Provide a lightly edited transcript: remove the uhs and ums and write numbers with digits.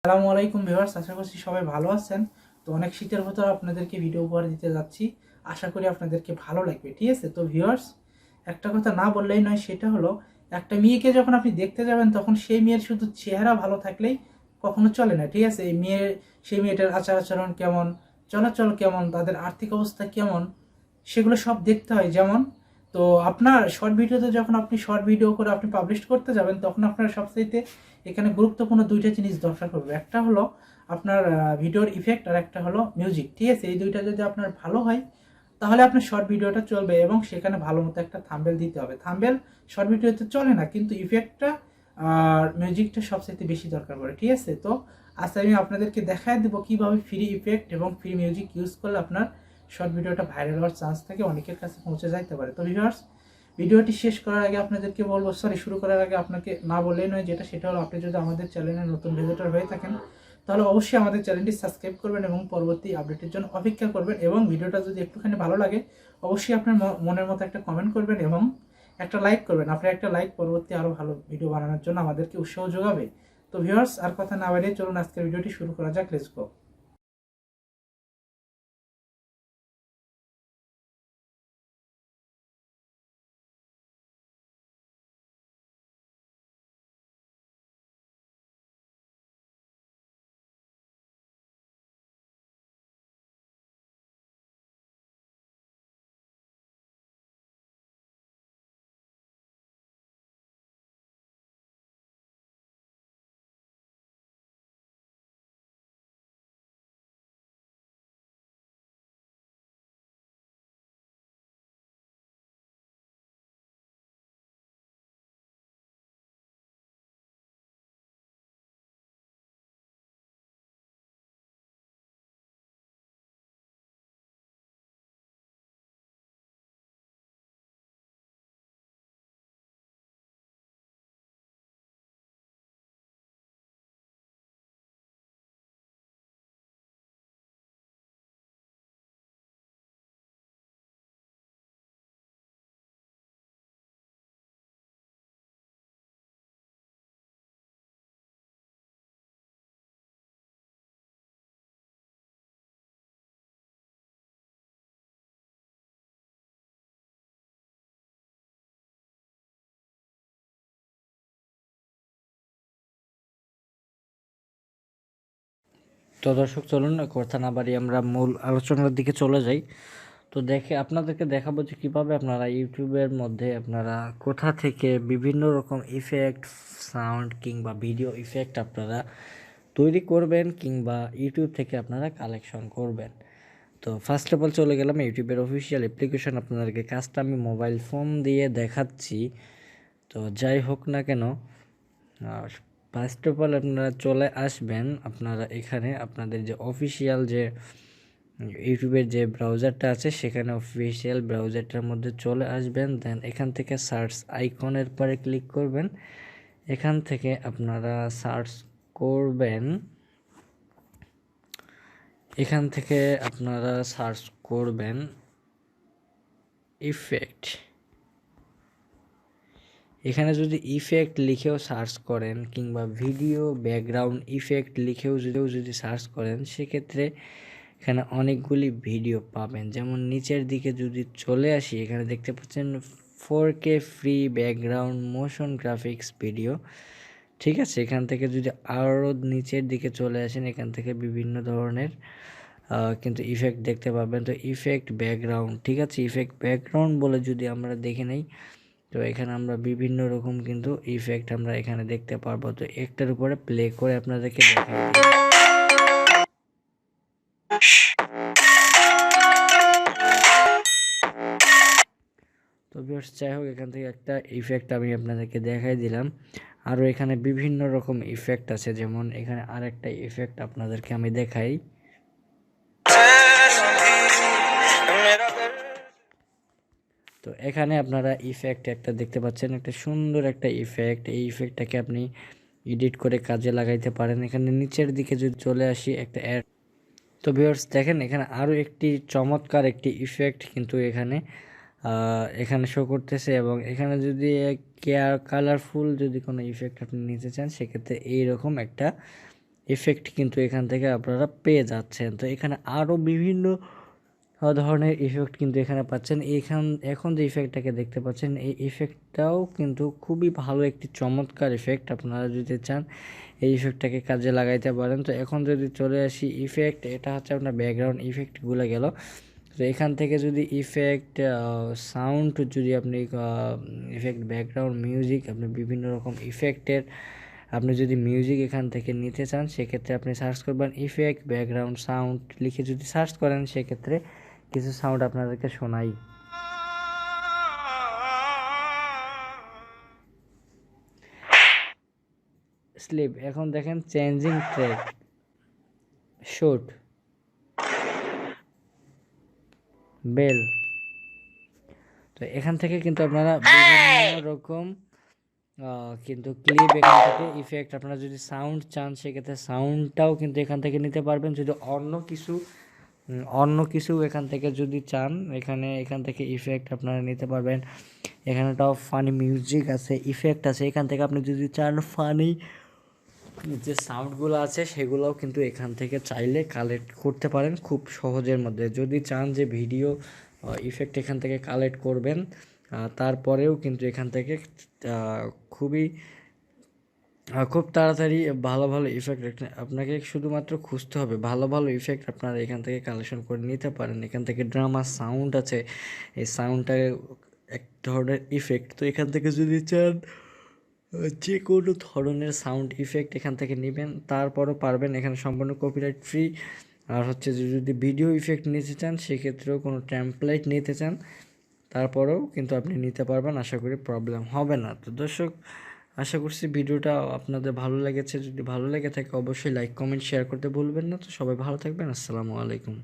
আসসালামু আলাইকুম ভিউয়ার্স, আশা করছি সবাই ভালো আছেন। তো অনেক শীতের ভেতর আপনাদেরকে ভিডিও উপহার দিতে যাচ্ছি, আশা করি আপনাদেরকে ভালো লাগবে। ঠিক আছে, তো ভিউয়ার্স একটা কথা না বললেই নয়, সেটা হলো একটা মেয়েকে যখন আপনি দেখতে যাবেন তখন সেই মেয়ের শুধু চেহারা ভালো থাকলেই কখনো চলে না। ঠিক আছে, সেই মেয়েটার আচার আচরণ কেমন, চলাচল কেমন, তাদের আর্থিক অবস্থা কেমন, সেগুলো সব দেখতে হয়। যেমন তো আপনার শর্ট ভিডিওতে যখন আপনি শর্ট ভিডিও করে আপনি পাবলিশ করতে যাবেন, তখন আপনার সবচাইতে এখানে গুরুত্বপূর্ণ দুইটা জিনিস দরকার পড়বে। একটা হলো আপনার ভিডিওর ইফেক্ট, আর একটা হলো মিউজিক। ঠিক আছে, এই দুইটা যদি আপনার ভালো হয় তাহলে আপনার শর্ট ভিডিওটা চলবে, এবং সেখানে ভালো মতো একটা থাম্বনেল দিতে হবে। থাম্বনেল শর্ট ভিডিওতে চলে না, কিন্তু ইফেক্টটা আর মিউজিকটা সবচেয়ে বেশি দরকার পড়ে। ঠিক আছে, তো আজ আমি আপনাদেরকে দেখায় দেবো কিভাবে ফ্রি ইফেক্ট এবং ফ্রি মিউজিক ইউজ করলে আপনার শর্ট ভিডিওটা ভাইরাল হওয়ার চান্স থাকে, অনেকের কাছে পৌঁছে যাইতে পারে। তো ভিউয়ার্স, ভিডিওটি শেষ করার আগে আপনাদেরকে বলবো, শুরু করার আগে আপনাকে না বললেই নয়, সেটা হলো আপনি যদি আমাদের চ্যানেলে নতুন ভিজিটর হয়ে থাকেন তাহলে অবশ্যই আমাদের চ্যানেলটি সাবস্ক্রাইব করবেন এবং পরবর্তী আপডেটের জন্য অপেক্ষা করবেন। এবং ভিডিওটা যদি একটুখানি ভালো লাগে অবশ্যই আপনার মনের মতো একটা কমেন্ট করবেন এবং একটা লাইক করবেন। আপনার একটা লাইক পরবর্তী আরও ভালো ভিডিও বানানোর জন্য আমাদেরকে উৎসাহ যোগাবে। তো ভিউয়ার্স, আর কথা না বাড়িয়ে চলুন আজকের ভিডিওটি শুরু করা যাক। Let's go. তো দর্শক, চলুন কথা না বাড়িয়ে আমরা মূল আলোচনার দিকে চলে যাই। তো আপনাদেরকে দেখাবো যে কীভাবে আপনারা ইউটিউবের মধ্যে আপনারা কোথা থেকে বিভিন্ন রকম ইফেক্ট, সাউন্ড কিংবা ভিডিও ইফেক্ট আপনারা তৈরি করবেন কিংবা ইউটিউব থেকে আপনারা কালেকশন করবেন। তো ফার্স্ট অফ অল চলে গেলাম ইউটিউবের অফিসিয়াল অ্যাপ্লিকেশন। আপনাদেরকে কাজটা আমি মোবাইল ফোন দিয়ে দেখাচ্ছি। তো যাই হোক না কেন, ফার্স্ট অফ অল আপনারা চলে আসবেন আপনারা এখানে আপনাদের যে অফিসিয়াল যে ইউটিউবের যে ব্রাউজারটা আছে সেখানে অফিসিয়াল ব্রাউজারটার মধ্যে চলে আসবেন। দেন এখান থেকে সার্চ আইকনের পরে ক্লিক করবেন। এখান থেকে আপনারা সার্চ করবেন ইফেক্ট। এখানে যদি ইফেক্ট লিখেও সার্চ করেন কিংবা ভিডিও ব্যাকগ্রাউন্ড ইফেক্ট লিখেও যদি সার্চ করেন, সেক্ষেত্রে এখানে অনেকগুলি ভিডিও পাবেন। যেমন নিচের দিকে যদি চলে আসি, এখানে দেখতে পাচ্ছেন 4K free background motion graphics video. ঠিক আছে, এখান থেকে যদি আরও নিচের দিকে চলে আসেন, এখান থেকে বিভিন্ন ধরনের কিন্তু ইফেক্ট দেখতে পাবেন। তো ইফেক্ট ব্যাকগ্রাউন্ড, ঠিক আছে, ইফেক্ট ব্যাকগ্রাউন্ড বলে যদি আমরা দেখে নেই, তো এখানে আমরা বিভিন্ন রকম কিন্তু ইফেক্ট আমরা এখানে দেখতে পারবো। তো একটার উপরে প্লে করে আপনাদেরকে দেখাই দিই। তো ভিউয়ার্স, যাই হোক, এখান থেকে একটা ইফেক্ট আমি আপনাদেরকে দেখাই দিলাম। আরও এখানে বিভিন্ন রকম ইফেক্ট আছে, যেমন এখানে আরেকটা ইফেক্ট আপনাদেরকে আমি দেখাই। তো এখানে আপনারা ইফেক্ট একটা দেখতে পাচ্ছেন, একটা সুন্দর একটা ইফেক্ট। এই ইফেক্টটাকে আপনি এডিট করে কাজে লাগাইতে পারেন। এখানে নিচের দিকে যদি চলে আসি, একটা অ্যাড। তো ভিউয়ার্স দেখেন, এখানে আরও একটি চমৎকার একটি ইফেক্ট কিন্তু এখানে শো করতেছে। এবং এখানে যদি কালারফুল যদি কোনো ইফেক্ট আপনি নিতে চান, সেক্ষেত্রে এইরকম একটা ইফেক্ট কিন্তু এখান থেকে আপনারা পেয়ে যাচ্ছেন। তো এখানে আরও বিভিন্ন ধরনের ইফেক্ট কিন্তু এখানে পাচ্ছেন। এখন যে ইফেক্টটাকে দেখতে পাচ্ছেন, এই ইফেক্টটাও কিন্তু খুবই ভালো একটি চমৎকার ইফেক্ট। আপনারা যদি চান এই ইফেক্টটাকে কাজে লাগাইতে পারেন। তো এখন যদি চলে আসি ইফেক্ট, এটা হচ্ছে আপনার ব্যাকগ্রাউন্ড ইফেক্টগুলো গেল। তো এখান থেকে যদি ইফেক্ট সাউন্ড, যদি আপনি ইফেক্ট ব্যাকগ্রাউন্ড মিউজিক, আপনি বিভিন্ন রকম ইফেক্টের আপনি যদি মিউজিক এখান থেকে নিতে চান, সেক্ষেত্রে আপনি সার্চ করবেন ইফেক্ট ব্যাকগ্রাউন্ড সাউন্ড লিখে যদি সার্চ করেন, সেক্ষেত্রে কিছু সাউন্ড আপনাদেরকে শোনাই। স্লিপ, এখন দেখেন চেঞ্জিং ট্র্যাক, শুট, বেল। তো এখান থেকে কিন্তু আপনারা বিভিন্ন রকম কিন্তু ক্লিপ এখান থেকে ইফেক্ট, আপনারা যদি সাউন্ড চান সেক্ষেত্রে সাউন্ডটাও কিন্তু এখান থেকে নিতে পারবেন। যদি অন্য কিছু এখান থেকে যদি চান, এখান থেকে ইফেক্ট আপনারা নিতে পারবেন। এখানেটাও ফানি মিউজিক আছে, ইফেক্ট আছে। এখান থেকে আপনি যদি চান ফানি যে সাউন্ডগুলো আছে সেগুলোও কিন্তু এখান থেকে চাইলে কালেক্ট করতে পারেন খুব সহজের মধ্যে। যদি চান যে ভিডিও ইফেক্ট এখান থেকে কালেক্ট করবেন, তারপরেও কিন্তু এখান থেকে খুব তাড়াতাড়ি ভালো ভালো ইফেক্ট আপনাকে শুধুমাত্র খুঁজতে হবে। ভালো ভালো ইফেক্ট আপনারা এখান থেকে কালেকশন করে নিতে পারেন। এখান থেকে ড্রামা সাউন্ড আছে, এই সাউন্ডটা এক ধরনের ইফেক্ট। তো এখান থেকে যদি চান যে কোনো ধরনের সাউন্ড ইফেক্ট এখান থেকে নেবেন, তারপরও পারবেন। এখানে সম্পূর্ণ কপিরাইট ফ্রি। আর হচ্ছে যে যদি ভিডিও ইফেক্ট নিতে চান, সেক্ষেত্রেও কোনো টেমপ্লেট নিতে চান, তারপরেও কিন্তু আপনি নিতে পারবেন। আশা করি প্রবলেম হবে না। তো দর্শক, আশা করছি ভিডিওটা আপনাদের ভালো লেগেছে। যদি ভালো লেগে থাকে অবশ্যই লাইক কমেন্ট শেয়ার করতে ভুলবেন না। তো সবাই ভালো থাকবেন। আসসালামু আলাইকুম।